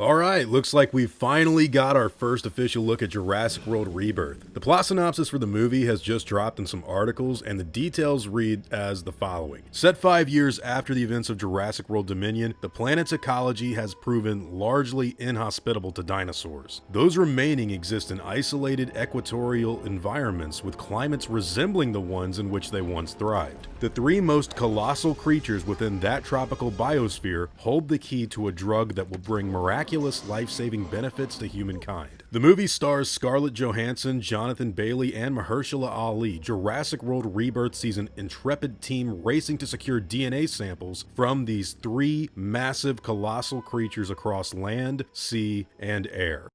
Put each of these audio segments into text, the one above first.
Alright, looks like we finally got our first official look at Jurassic World Rebirth. The plot synopsis for the movie has just dropped in some articles, and the details read as the following. Set 5 years after the events of Jurassic World Dominion, the planet's ecology has proven largely inhospitable to dinosaurs. Those remaining exist in isolated equatorial environments with climates resembling the ones in which they once thrived. The three most colossal creatures within that tropical biosphere hold the key to a drug that will bring miraculous life-saving benefits to humankind. The movie stars Scarlett Johansson, Jonathan Bailey, and Mahershala Ali. Jurassic World Rebirth sees an intrepid team racing to secure DNA samples from these three massive colossal creatures across land, sea, and air.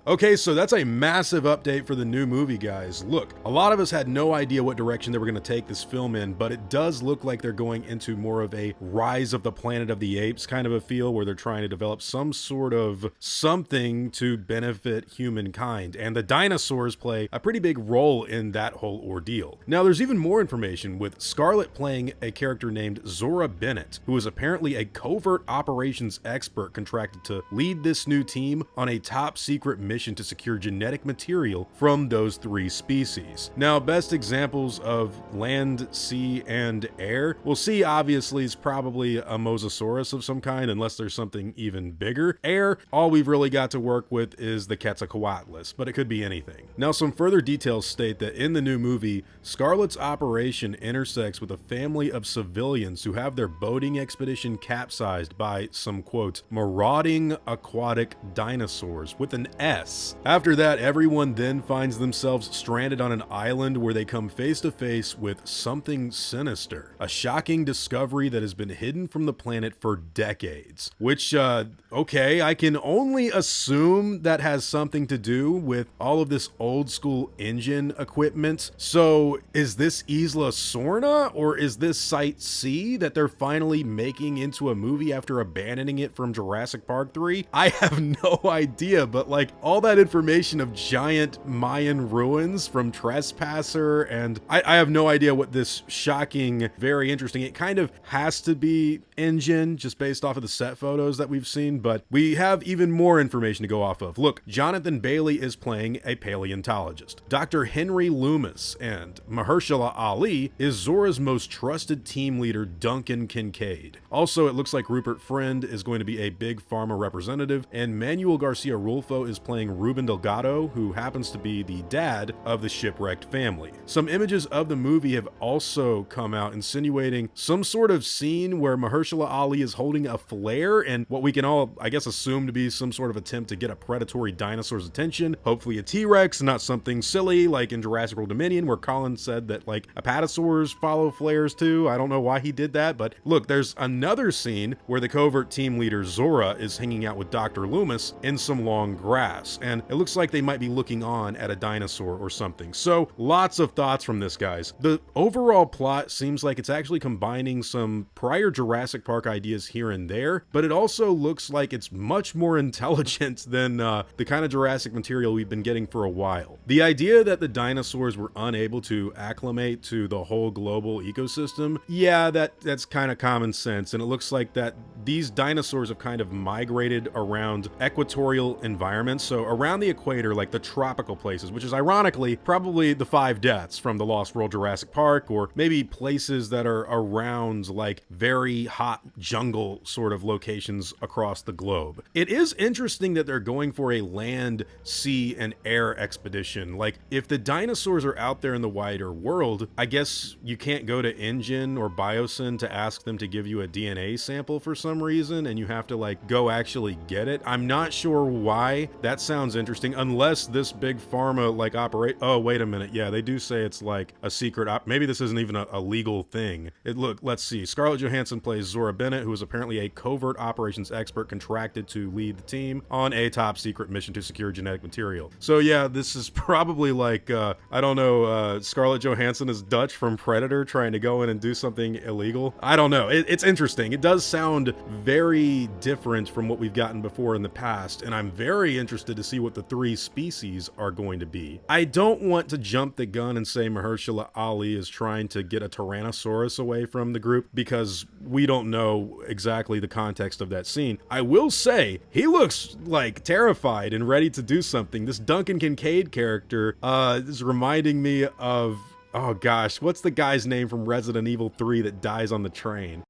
Okay, so that's a massive update for the new movie, guys. Look, a lot of us had no idea what direction they were going to take this film in, but it does look like they're going into more of a Rise of the Planet of the Apes kind of a feel, where they're trying to develop some sort of something to benefit humankind, and the dinosaurs play a pretty big role in that whole ordeal. Now, there's even more information, with Scarlett playing a character named Zora Bennett, who is apparently a covert operations expert contracted to lead this new team on a top secret mission to secure genetic material from those three species. Now, best examples of land, sea, and air, we'll see obviously is probably a mosasaurus of some kind, unless there's something even bigger. Air, all we've really got to work with is the Quetzalcoatlus, but it could be anything. Now, some further details state that in the new movie, Scarlett's operation intersects with a family of civilians who have their boating expedition capsized by some, quote, marauding aquatic dinosaurs with an S. After that, everyone then finds themselves stranded on an island where they come face to face with something sinister, a shocking discovery that has been hidden from the planet for decades. Which, okay, I can only assume that has something to do with all of this old school engine equipment. So is this Isla Sorna, or is this Site C that they're finally making into a movie after abandoning it from Jurassic Park 3? I have no idea, but like all that information of giant Mayan ruins from Trespasser, and I have no idea what this shocking, very interesting, it kind of has to be engine just based off of the set photos that we've seen, but we have even more information to go off of. Look, Jonathan Bailey is playing a paleontologist. Dr. Henry Loomis, and Mahershala Ali is Zora's most trusted team leader, Duncan Kincaid. Also, it looks like Rupert Friend is going to be a big pharma representative, and Manuel Garcia Rulfo is playing Ruben Delgado, who happens to be the dad of the shipwrecked family. Some images of the movie have also come out insinuating some sort of scene where Mahershala Ali is holding a flare, and what we can all, I guess, assume to be some sort of attempt to get a predatory dinosaur's attention. Hopefully a T-Rex, not something silly like in Jurassic World Dominion, where Colin said that like apatosaurs follow flares too. I don't know why he did that, but look, there's another scene where the covert team leader Zora is hanging out with Dr. Loomis in some long grass, and it looks like they might be looking on at a dinosaur or something. So lots of thoughts from this, guys. The overall plot seems like it's actually combining some prior Jurassic Park ideas here and there, but it also looks like it's much more intelligent than the kind of Jurassic material we've been getting for a while. The idea that the dinosaurs were unable to acclimate to the whole global ecosystem, yeah, that's kind of common sense, and it looks like that these dinosaurs have kind of migrated around equatorial environments, so around the equator, like the tropical places, which is ironically probably the 5 deaths from the Lost World Jurassic Park, or maybe places that are around like very hot jungle sort of locations across the globe. It is interesting that they're going for a land, sea, and air expedition. Like, if the dinosaurs are out there in the wider world, I guess you can't go to InGen or Biosyn to ask them to give you a DNA sample for some reason, and you have to like go actually get it. I'm not sure why. That sounds interesting, unless this big pharma like operate. Oh, wait a minute. Yeah, they do say it's like a secret maybe this isn't even a legal thing. Look, let's see. Scarlett Johansson plays Zora Bennett, who is apparently a covert operations expert contracted to lead the team on a top secret mission to secure genetic material. So yeah, this is probably like, I don't know, Scarlett Johansson is Dutch from Predator trying to go in and do something illegal. I don't know. It's interesting. It does sound very different from what we've gotten before in the past, and I'm very interested to see what the 3 species are going to be. I don't want to jump the gun and say Mahershala Ali is trying to get a Tyrannosaurus away from the group, because we don't know exactly the context of that scene. I will say, he looks like terrified and ready to do something. This Duncan Kincaid character is reminding me of, oh gosh, what's the guy's name from Resident Evil 3 that dies on the train?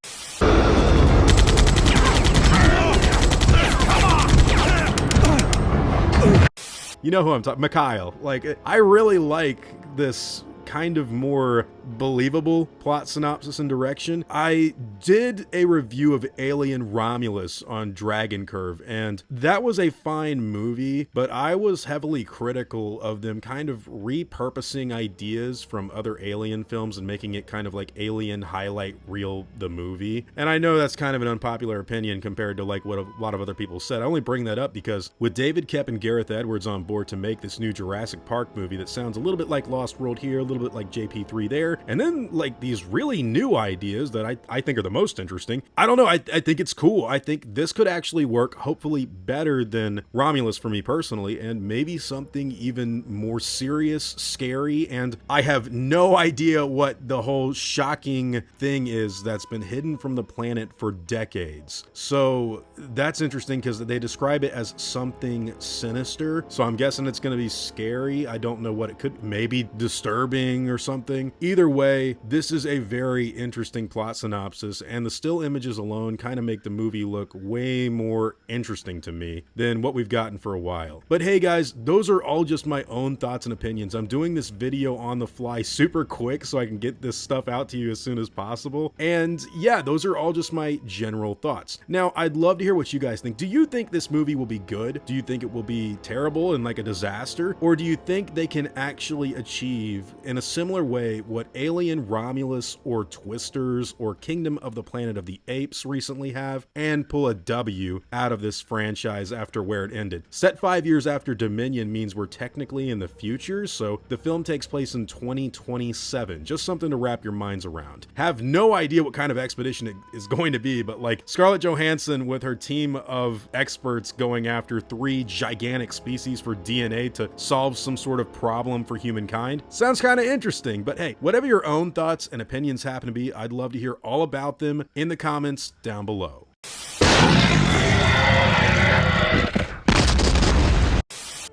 You know who I'm talking, Mikhail. Like, I really like this kind of more believable plot synopsis and direction. I did a review of Alien Romulus on Dragon Curve, and that was a fine movie, but I was heavily critical of them kind of repurposing ideas from other Alien films and making it kind of like Alien highlight reel the movie. And I know that's kind of an unpopular opinion compared to like what a lot of other people said. I only bring that up because with David Koepp and Gareth Edwards on board to make this new Jurassic Park movie that sounds a little bit like Lost World here, a little bit like JP3 there, and then like these really new ideas that I think are the most interesting. I don't know, I think it's cool. I think this could actually work, hopefully better than Romulus for me personally, and maybe something even more serious, scary, and I have no idea what the whole shocking thing is that's been hidden from the planet for decades. So that's interesting because they describe it as something sinister, so I'm guessing it's going to be scary. I don't know what it could, maybe disturbing or something. Either way, this is a very interesting plot synopsis, and the still images alone kind of make the movie look way more interesting to me than what we've gotten for a while. But hey guys, those are all just my own thoughts and opinions. I'm doing this video on the fly super quick so I can get this stuff out to you as soon as possible. And yeah, those are all just my general thoughts. Now, I'd love to hear what you guys think. Do you think this movie will be good? Do you think it will be terrible and like a disaster? Or do you think they can actually achieve in a similar way what Alien Romulus or Twisters or Kingdom of the Planet of the Apes recently have, and pull a W out of this franchise after where it ended? Set 5 years after Dominion means we're technically in the future, so the film takes place in 2027. Just something to wrap your minds around. Have no idea what kind of expedition it is going to be, but like Scarlett Johansson with her team of experts going after 3 gigantic species for DNA to solve some sort of problem for humankind sounds kind of interesting. But hey, whatever your own thoughts and opinions happen to be, I'd love to hear all about them in the comments down below.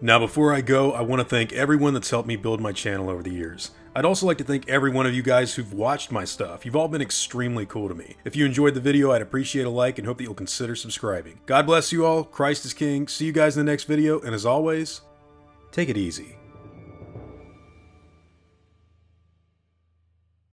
Now, before I go, I want to thank everyone that's helped me build my channel over the years. I'd also like to thank every one of you guys who've watched my stuff. You've all been extremely cool to me. If you enjoyed the video, I'd appreciate a like and hope that you'll consider subscribing. God bless you all. Christ is King. See you guys in the next video, and as always, take it easy.